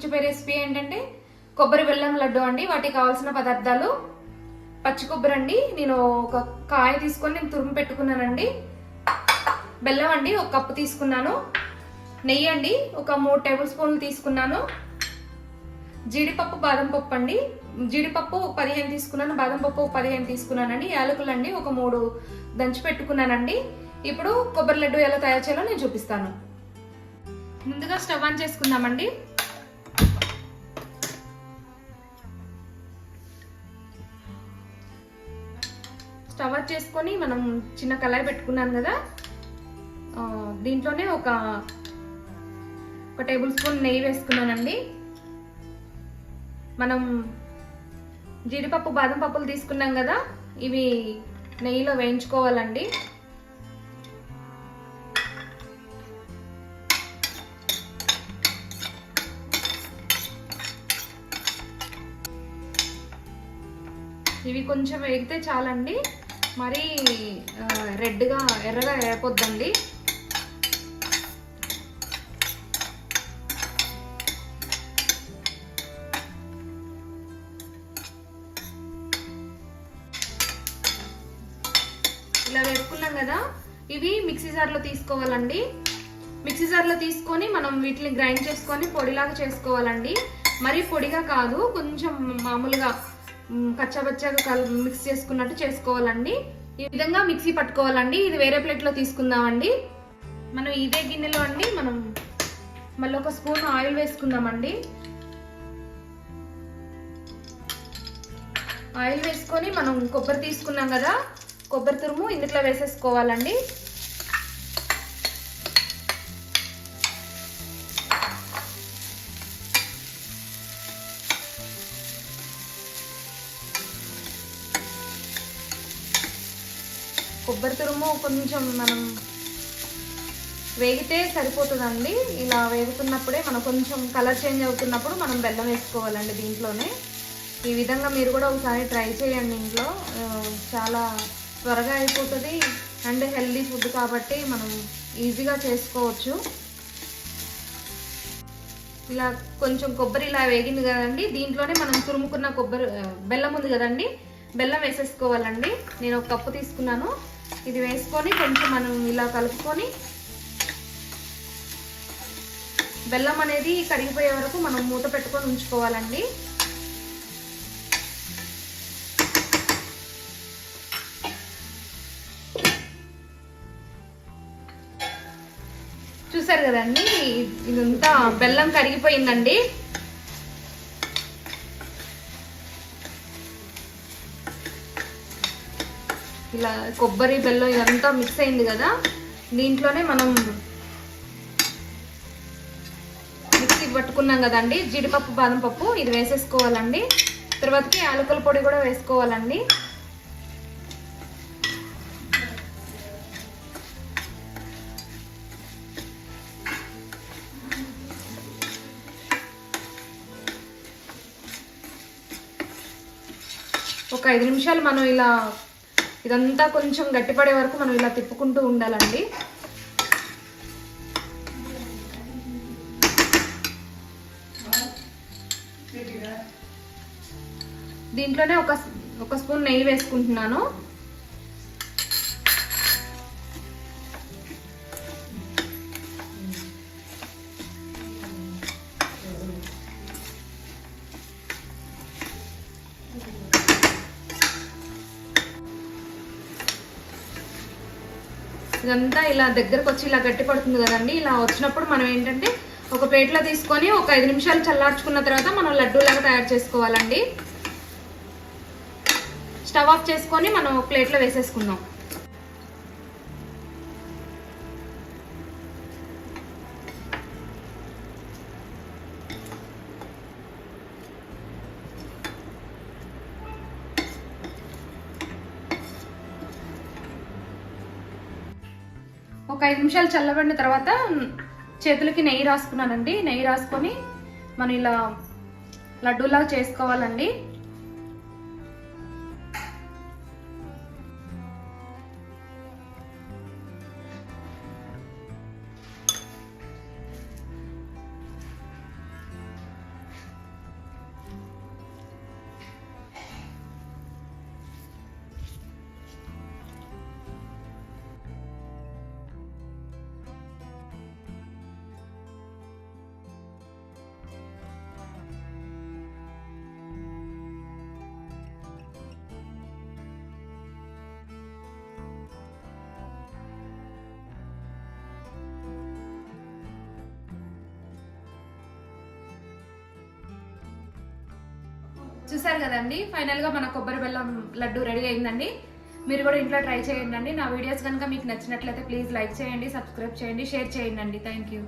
చూపే రెసిపీ ఏంటంటే కొబ్బరి బెల్లం లడ్డు అండి. వాటికి కావాల్సిన పదార్థాలు: పచ్చి కొబ్బరి అండి, నేను ఒక కాయ తీసుకొని నేను తురుము పెట్టుకున్నానండి. బెల్లం అండి, ఒక కప్పు తీసుకున్నాను. నెయ్యి అండి, ఒక 3 టేబుల్ స్పూన్లు తీసుకున్నాను. జీడిపప్పు, బాదం పప్పు అండి, జీడిపప్పు 15 తీసుకున్నాను, బాదం పప్పు 15 తీసుకున్నానండి. యాలకులు అండి ఒక 3 దంచి పెట్టుకున్నానండి. ఇప్పుడు కొబ్బరి లడ్డు ఎలా తయారు చేయాలో నేను చూపిస్తాను. ముందుగా స్టవ్ ఆన్ చేసుకుందామండి. స్టవ్ ఆన్ చేసుకొని మనం చిన్న కళాయి పెట్టుకున్నాను కదా, దీంట్లోనే ఒక టేబుల్ స్పూన్ నెయ్యి వేసుకున్నానండి. మనం జీడిపప్పు, బాదం పప్పులు తీసుకున్నాం కదా, ఇవి నెయ్యిలో వేయించుకోవాలండి. ఇవి కొంచెం వేగితే చాలండి, మరీ రెడ్గా ఎర్రగా వేయకొద్దండి. ఇలా వేసుకున్నాం కదా, ఇవి మిక్సీ జార్లో తీసుకోవాలండి. మిక్సీ జార్లో తీసుకొని మనం వీటిని గ్రైండ్ చేసుకొని పొడిలాగా చేసుకోవాలండి. మరీ పొడిగా కాదు, కొంచెం మామూలుగా కచ్చాబచ్చాగా మిక్స్ చేసుకున్నట్టు చేసుకోవాలండి. ఈ విధంగా మిక్సీ పట్టుకోవాలండి. ఇది వేరే ప్లేట్లో తీసుకుందామండి. మనం ఇదే గిన్నెలో అండి మనం మళ్ళీ ఒక స్పూన్ ఆయిల్ వేసుకుందామండి. ఆయిల్ వేసుకొని మనం కొబ్బరి తీసుకున్నాం కదా, కొబ్బరి తురుము ఇందులో వేసేసుకోవాలండి. కొబ్బరి తురుము కొంచెం మనం వేగితే సరిపోతుందండి. ఇలా వేగుతున్నప్పుడే మనం కొంచెం కలర్ చేంజ్ అవుతున్నప్పుడు మనం బెల్లం వేసుకోవాలండి దీంట్లోనే. ఈ విధంగా మీరు కూడా ఒకసారి ట్రై చేయండి ఇంట్లో. చాలా త్వరగా అయిపోతుంది అండ్ హెల్దీ ఫుడ్ కాబట్టి మనం ఈజీగా చేసుకోవచ్చు. ఇలా కొంచెం కొబ్బరి ఇలా వేగింది కదండి, దీంట్లోనే మనం తురుముకున్న బెల్లం ఉంది కదండి, బెల్లం వేసేసుకోవాలండి. నేను ఒక కప్పు తీసుకున్నాను. ఇది వేసుకొని కొంచెం మనం ఇలా కలుపుకొని బెల్లం అనేది కరిగిపోయే వరకు మనం మూత పెట్టుకొని ఉంచుకోవాలండి. చూసారు కదండి, ఇదంతా బెల్లం కరిగిపోయిందండి. ఇలా కొబ్బరి బెల్లం ఇదంతా మిక్స్ అయింది కదా, దీంట్లోనే మనం మిక్సీ పట్టుకున్నాం కదండి జీడిపప్పు, బాదం పప్పు, ఇది వేసేసుకోవాలండి. తర్వాతకి యాలకుల పొడి కూడా వేసుకోవాలండి. ఒక 5 నిమిషాలు మనం ఇలా ఇదంతా కొంచెం గట్టిపడే వరకు మనం ఇలా తిప్పుకుంటూ ఉండాలండి. దీంట్లోనే ఒక స్పూన్ నెయ్యి వేసుకుంటున్నాను. ఇదంతా ఇలా దగ్గరకు వచ్చి ఇలా గట్టి పడుతుంది కదండి. ఇలా వచ్చినప్పుడు మనం ఏంటంటే ఒక ప్లేట్లో తీసుకొని ఒక 5 నిమిషాలు చల్లార్చుకున్న తర్వాత మనం లడ్డూలాగా తయారు చేసుకోవాలండి. స్టవ్ ఆఫ్ చేసుకొని మనం ఒక ప్లేట్లో వేసేసుకుందాం. ఒక 5 నిమిషాలు చల్లబడిన తర్వాత చేతులకి నెయ్యి రాసుకున్నానండి. నెయ్యి రాసుకొని మనం ఇలా లడ్డూలాగా చేసుకోవాలండి. చూసారు కదండి, ఫైనల్గా మన కొబ్బరి బెల్లం లడ్డు రెడీ అయిందండి. మీరు కూడా ఇంట్లో ట్రై చేయండి. నా వీడియోస్ కనుక మీకు నచ్చినట్లయితే ప్లీజ్ లైక్ చేయండి, సబ్స్క్రైబ్ చేయండి, షేర్ చేయండి. Thank you.